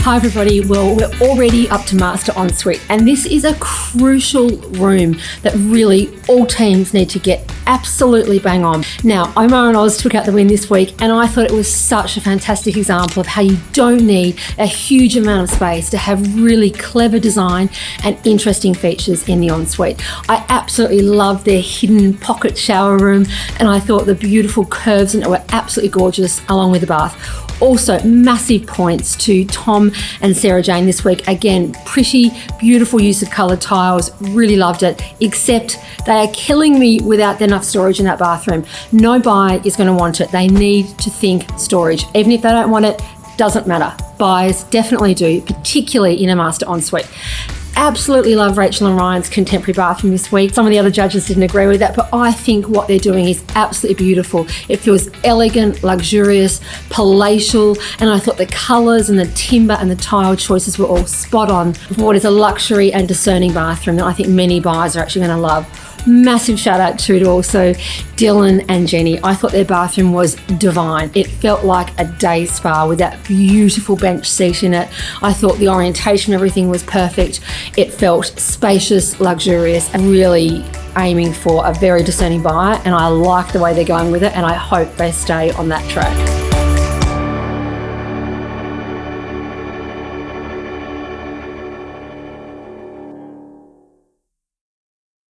Hi everybody, well we're already up to Master Ensuite and this is a crucial room that really all teams need to get absolutely bang on. Now Omar and Oz took out the win this week and I thought it was such a fantastic example of how you don't need a huge amount of space to have really clever design and interesting features in the ensuite. I absolutely love their hidden pocket shower room and I thought the beautiful curves in it were absolutely gorgeous along with the bath. Also, massive points to Tom and Sarah Jane this week. Again, pretty, beautiful use of coloured tiles. Really loved it, except they are killing me without enough storage in that bathroom. No buyer is going to want it. They need to think storage. Even if they don't want it, doesn't matter. Buyers definitely do, particularly in a master ensuite. Absolutely love Rachel and Ryan's contemporary bathroom this week. Some of the other judges didn't agree with that, but I think what they're doing is absolutely beautiful. It feels elegant, luxurious, palatial, and I thought the colours and the timber and the tile choices were all spot on for what is a luxury and discerning bathroom that I think many buyers are actually going to love. Massive shout out to also Dylan and Jenny. I thought their bathroom was divine. It felt like a day spa with that beautiful bench seat in it. I thought the orientation of everything was perfect. It felt spacious, luxurious, and really aiming for a very discerning buyer, and I like the way they're going with it and I hope they stay on that track.